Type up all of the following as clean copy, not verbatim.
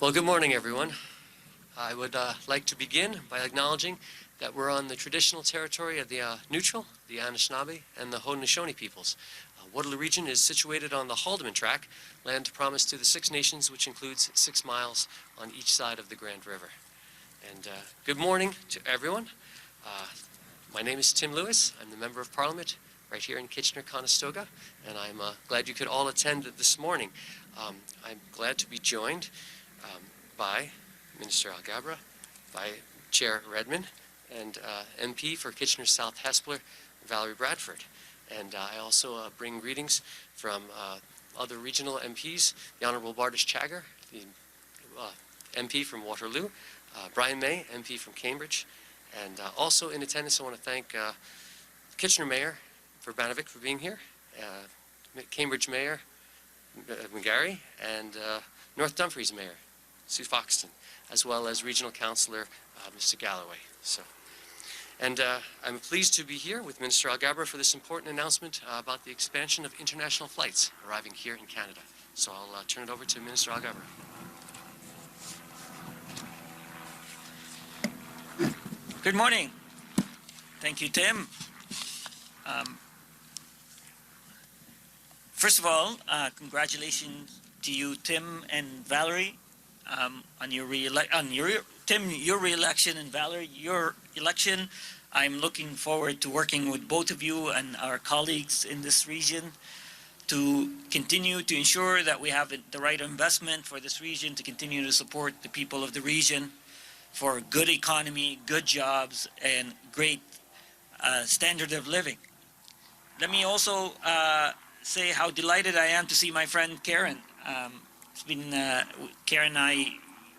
Well, good morning, everyone. I would like to begin by acknowledging that we're on the traditional territory of the Neutral, the Anishinaabe, and the Haudenosaunee peoples. Waterloo region is situated on the Haldeman Track, land promised to the Six Nations, which includes 6 miles on each side of the Grand River. And good morning to everyone. My name is Tim Louis. I'm the Member of Parliament right here in Kitchener-Conestoga, and I'm glad you could all attend this morning. I'm glad to be joined by Minister Alghabra, by Chair Redman, and MP for Kitchener South Hespeler, Valerie Bradford. And I also bring greetings from other regional MPs, the Honourable Bardish Chagger, the MP from Waterloo, Brian May, MP from Cambridge, and also in attendance I want to thank Kitchener Mayor Banovic for being here, Cambridge Mayor McGarry, and North Dumfries Mayor Sue Foxton, as well as Regional Councillor Mr. Galloway. And I'm pleased to be here with Minister Alghabra for this important announcement about the expansion of international flights arriving here in Canada. So I'll turn it over to Minister Alghabra. Good morning. Thank you, Tim. First of all, congratulations to you, Tim and Valerie, on your Tim, your re-election, and Valerie, your election. I'm looking forward to working with both of you and our colleagues in this region to continue to ensure that we have the right investment for this region, to continue to support the people of the region for good economy, good jobs, and great standard of living. Let me also say how delighted I am to see my friend Karen. It's been Karen and I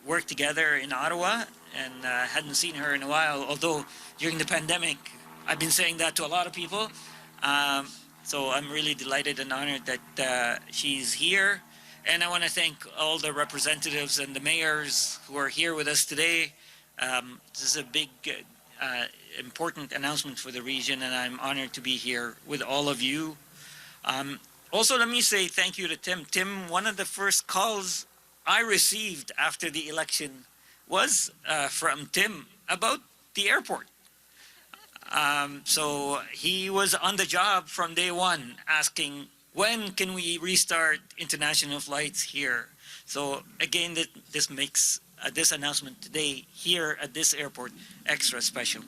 worked together in Ottawa, and hadn't seen her in a while, although during the pandemic I've been saying that to a lot of people. So I'm really delighted and honored that she's here, and I want to thank all the representatives and the mayors who are here with us today. This is a big important announcement for the region, and I'm honored to be here with all of you. Also, let me say thank you to Tim. Tim, one of the first calls I received after the election was from Tim about the airport. So he was on the job from day one, asking when can we restart international flights here. So again, this makes this announcement today here at this airport extra special.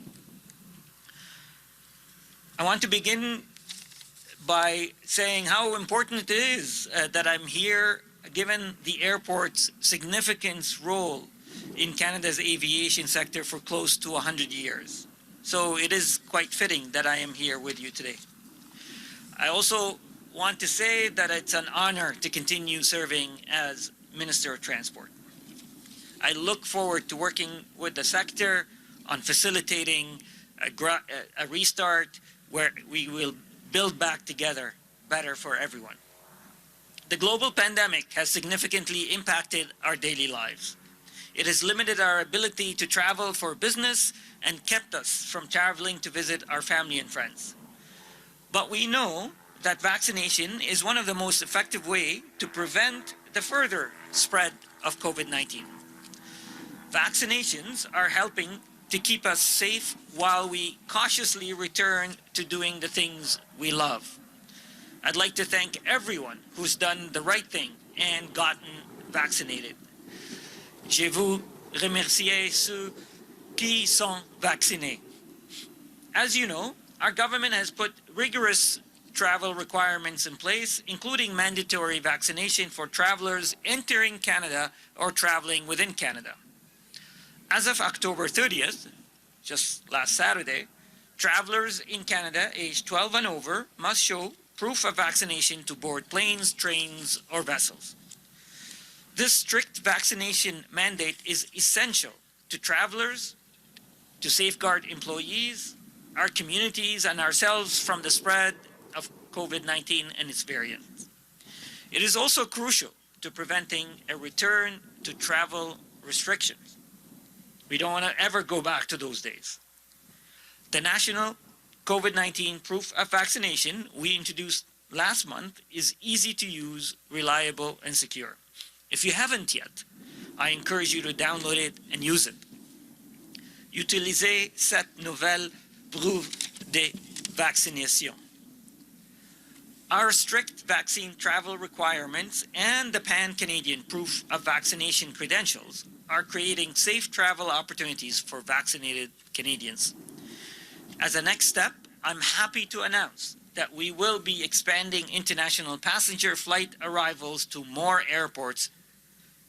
I want to begin by saying how important it is that I'm here, given the airport's significant role in Canada's aviation sector for close to 100 years. So it is quite fitting that I am here with you today. I also want to say that it's an honor to continue serving as Minister of Transport. I look forward to working with the sector on facilitating a restart where we will build back together better for everyone. The global pandemic has significantly impacted our daily lives. It has limited our ability to travel for business and kept us from traveling to visit our family and friends. But we know that vaccination is one of the most effective ways to prevent the further spread of COVID-19. Vaccinations are helping to keep us safe while we cautiously return to doing the things we love. I'd like to thank everyone who's done the right thing and gotten vaccinated. Je vous remercie ceux qui sont vaccinés. As you know, our government has put rigorous travel requirements in place, including mandatory vaccination for travelers entering Canada or traveling within Canada. As of October 30th, just last Saturday, travelers in Canada aged 12 and over must show proof of vaccination to board planes, trains, or vessels. This strict vaccination mandate is essential to travelers, to safeguard employees, our communities, and ourselves from the spread of COVID-19 and its variants. It is also crucial to preventing a return to travel restrictions. We don't want to ever go back to those days. The National COVID-19 Proof of Vaccination we introduced last month is easy to use, reliable, and secure. If you haven't yet, I encourage you to download it and use it. Utilisez cette nouvelle preuve de vaccination. Our strict vaccine travel requirements and the pan-Canadian proof of vaccination credentials are creating safe travel opportunities for vaccinated Canadians. As a next step, I'm happy to announce that we will be expanding international passenger flight arrivals to more airports.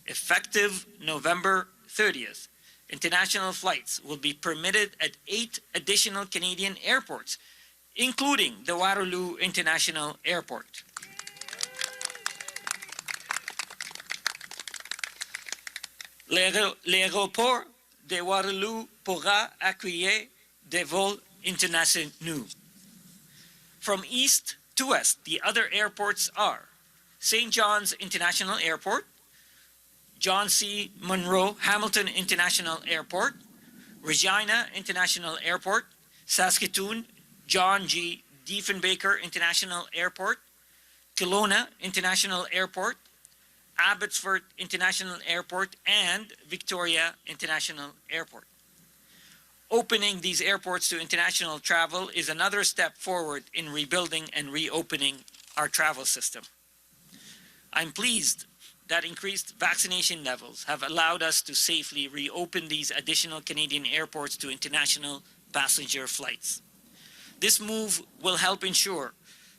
Effective November 30th, international flights will be permitted at 8 additional Canadian airports, including the Waterloo International Airport. L'aéroport de Waterloo pourra accueillir des vols internationaux. From east to west, the other airports are St. John's International Airport, John C. Munro Hamilton International Airport, Regina International Airport, Saskatoon John G. Diefenbaker International Airport, Kelowna International Airport, Abbotsford International Airport, and Victoria International Airport. Opening these airports to international travel is another step forward in rebuilding and reopening our travel system. I'm pleased that increased vaccination levels have allowed us to safely reopen these additional Canadian airports to international passenger flights. This move will help ensure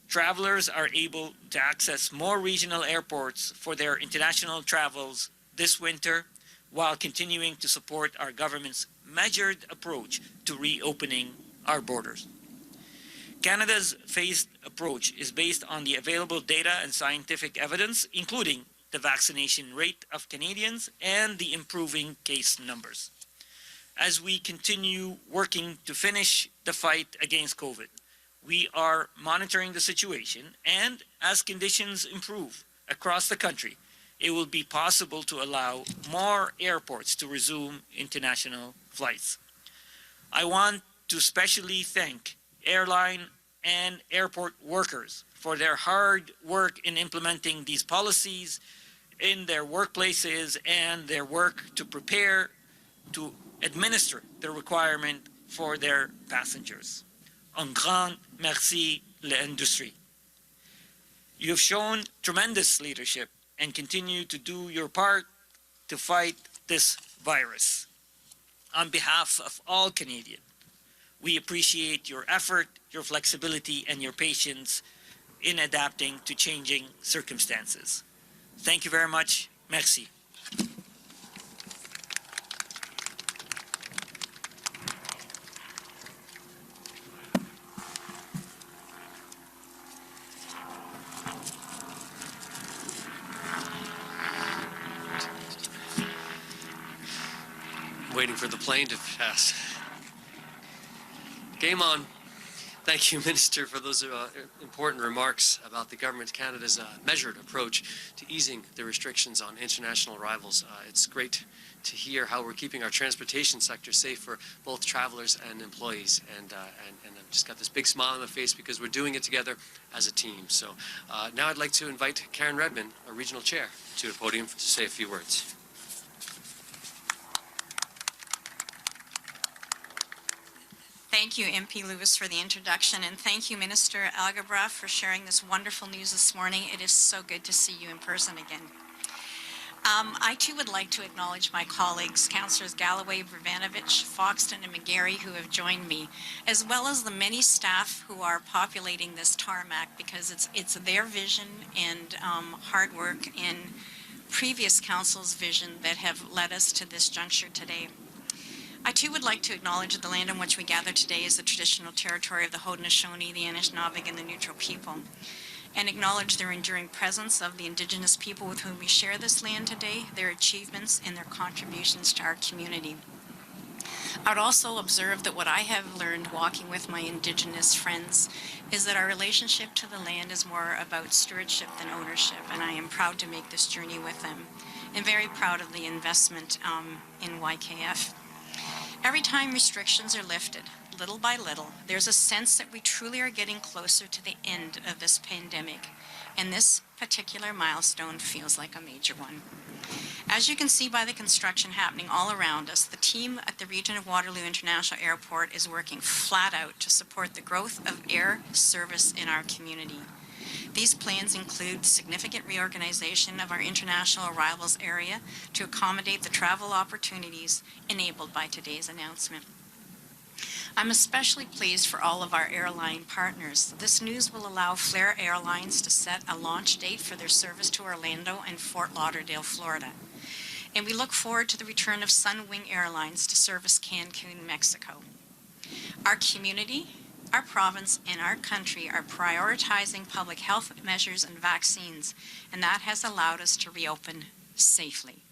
travelers are able to access more regional airports for their international travels this winter, while continuing to support our government's measured approach to reopening our borders. Canada's phased approach is based on the available data and scientific evidence, including the vaccination rate of Canadians and the improving case numbers. As we continue working to finish the fight against COVID, we are monitoring the situation, and as conditions improve across the country, it will be possible to allow more airports to resume international flights. I want to especially thank airline and airport workers for their hard work in implementing these policies in their workplaces and their work to prepare to administer the requirement for their passengers. Un grand merci, l'industrie. You have shown tremendous leadership and continue to do your part to fight this virus. On behalf of all Canadians, we appreciate your effort, your flexibility, and your patience in adapting to changing circumstances. Thank you very much. Merci. Waiting for the plane to pass. Game on. Thank you, Minister, for those important remarks about the Government of Canada's measured approach to easing the restrictions on international arrivals. It's great to hear how we're keeping our transportation sector safe for both travelers and employees. And I've just got this big smile on my face because we're doing it together as a team. So now I'd like to invite Karen Redman, our Regional Chair, to the podium to say a few words. Thank you, MP Louis, for the introduction, and thank you, Minister Alghabra, for sharing this wonderful news this morning. It is so good to see you in person again. I too would like to acknowledge my colleagues, Councillors Galloway, Bravanovich, Foxton, and McGarry, who have joined me, as well as the many staff who are populating this tarmac, because it's their vision and hard work in previous council's vision that have led us to this juncture today. I too would like to acknowledge the land on which we gather today is the traditional territory of the Haudenosaunee, the Anishinaabe, and the Neutral people, and acknowledge their enduring presence of the Indigenous people with whom we share this land today, their achievements, and their contributions to our community. I'd also observe that what I have learned walking with my Indigenous friends is that our relationship to the land is more about stewardship than ownership, and I am proud to make this journey with them, and very proud of the investment in YKF. Every time restrictions are lifted, little by little, there's a sense that we truly are getting closer to the end of this pandemic. and this particular milestone feels like a major one. As you can see by the construction happening all around us, the team at the Region of Waterloo International Airport is working flat out to support the growth of air service in our community. These plans include significant reorganization of our international arrivals area to accommodate the travel opportunities enabled by today's announcement. I'm especially pleased for all of our airline partners. This news will allow Flair Airlines to set a launch date for their service to Orlando and Fort Lauderdale, Florida. And we look forward to the return of Sunwing Airlines to service Cancun, Mexico. Our community, our province, and our country are prioritizing public health measures and vaccines, and that has allowed us to reopen safely.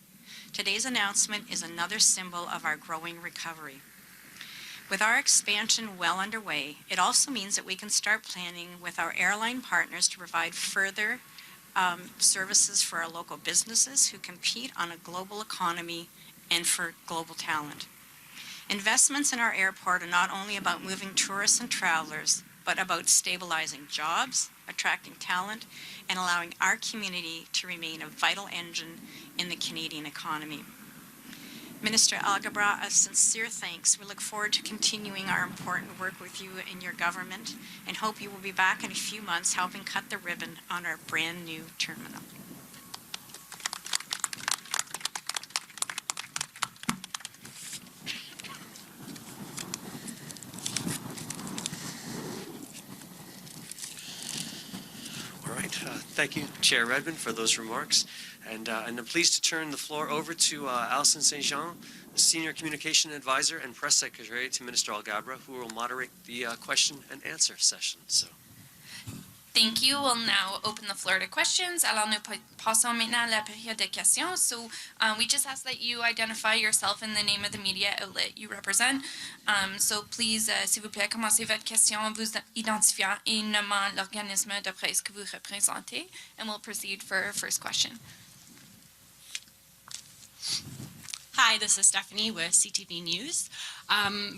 Today's announcement is another symbol of our growing recovery. With our expansion well underway, it also means that we can start planning with our airline partners to provide further services for our local businesses who compete on a global economy and for global talent. Investments in our airport are not only about moving tourists and travelers, but about stabilizing jobs, attracting talent, and allowing our community to remain a vital engine in the Canadian economy. Minister Alghabra, a sincere thanks. We look forward to continuing our important work with you in your government and hope you will be back in a few months helping cut the ribbon on our brand new terminal. All right. Thank you, Chair Redman, for those remarks. And I'm pleased to turn the floor over to Alison St. Jean, the Senior Communication Advisor and Press Secretary to Minister Alghabra, who will moderate the question and answer session. So. Thank you. We'll now open the floor to questions. Alors, nous passons maintenant à la période de questions. So, we just ask that you identify yourself and the name of the media outlet you represent. So, please, s'il vous plaît, commencez votre question en vous identifiant et nommant l'organisme de presse que vous représentez, and we'll proceed for our first question. Hi, this is Stephanie with CTV News.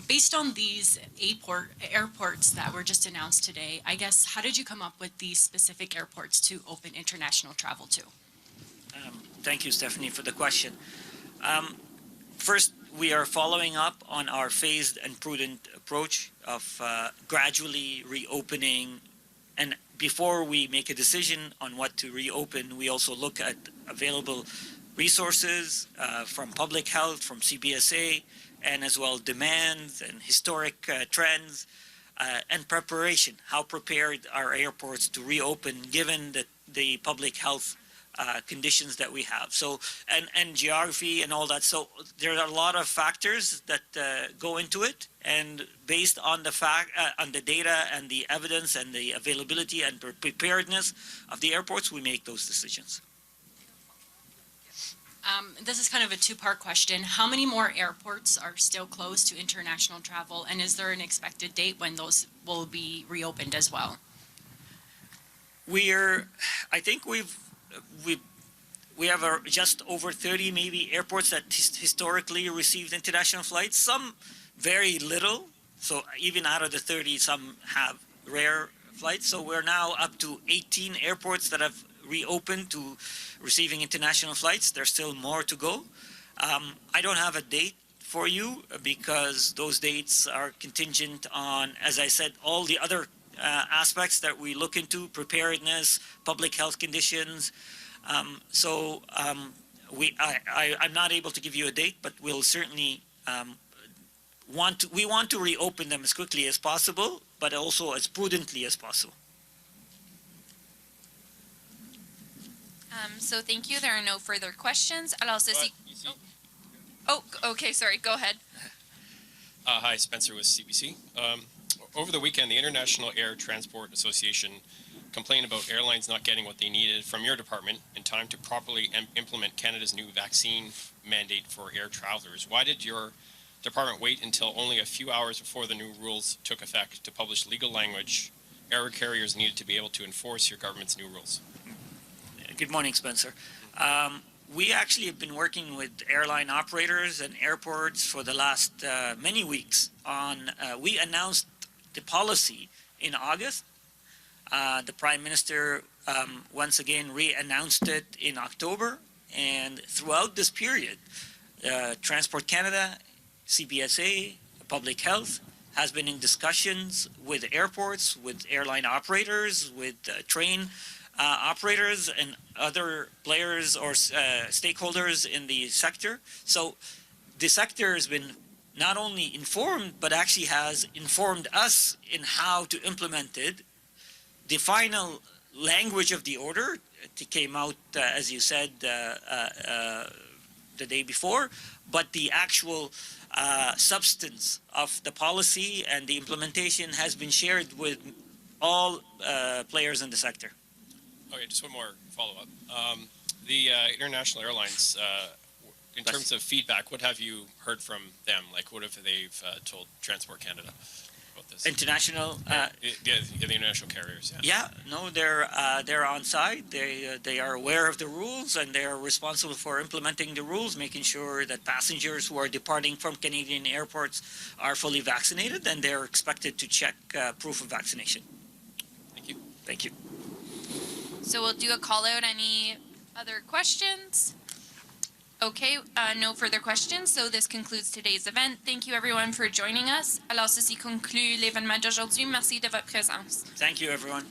Based on these airports that were just announced today, I guess, how did you come up with these specific airports to open international travel to? Thank you, Stephanie, for the question. First, we are following up on our phased and prudent approach of gradually reopening. And before we make a decision on what to reopen, we also look at available resources from public health, from CBSA, and as well demands and historic trends and preparation. How prepared are airports to reopen given the public health conditions that we have? So, and geography and all that. So there are a lot of factors that go into it, and based on the data and the evidence and the availability and preparedness of the airports, we make those decisions. This is kind of a two-part question. How many more airports are still closed to international travel, and is there an expected date when those will be reopened as well? I think we have just over 30 maybe airports that historically received international flights. Some very little. So even out of the 30, some have rare flights. So we're now up to 18 airports that have reopened to receiving international flights. There's still more to go. I don't have a date for you because those dates are contingent on, as I said, all the other aspects that we look into: preparedness, public health conditions. I'm not able to give you a date, but we'll certainly want to reopen them as quickly as possible, but also as prudently as possible. So thank you. There are no further questions. Alors, ceci... Oh, okay, sorry. Go ahead. Hi, Spencer with CBC. Over the weekend, the International Air Transport Association complained about airlines not getting what they needed from your department in time to properly implement Canada's new vaccine mandate for air travelers. Why did your department wait until only a few hours before the new rules took effect to publish legal language air carriers needed to be able to enforce your government's new rules? Good morning, Spencer. We actually have been working with airline operators and airports for the last many weeks on, we announced the policy in August. The Prime Minister once again re-announced it in October. And throughout this period, Transport Canada, CBSA, Public Health has been in discussions with airports, with airline operators, with train operators and other players or stakeholders in the sector. So the sector has been not only informed, but actually has informed us in how to implement it. The final language of the order came out, as you said, the day before, but the actual substance of the policy and the implementation has been shared with all players in the sector. Okay, just one more follow-up. The international airlines, in terms of feedback, what have you heard from them? Like, what have they told Transport Canada about this? International, the international carriers. Yeah. no, they're on side. They are aware of the rules and they are responsible for implementing the rules, making sure that passengers who are departing from Canadian airports are fully vaccinated, and they're expected to check proof of vaccination. Thank you. Thank you. So we'll do a call out. Any other questions? Okay, no further questions. So this concludes today's event. Thank you everyone for joining us. Alors ceci conclut l'événement d'aujourd'hui. Merci de votre présence. Thank you, everyone.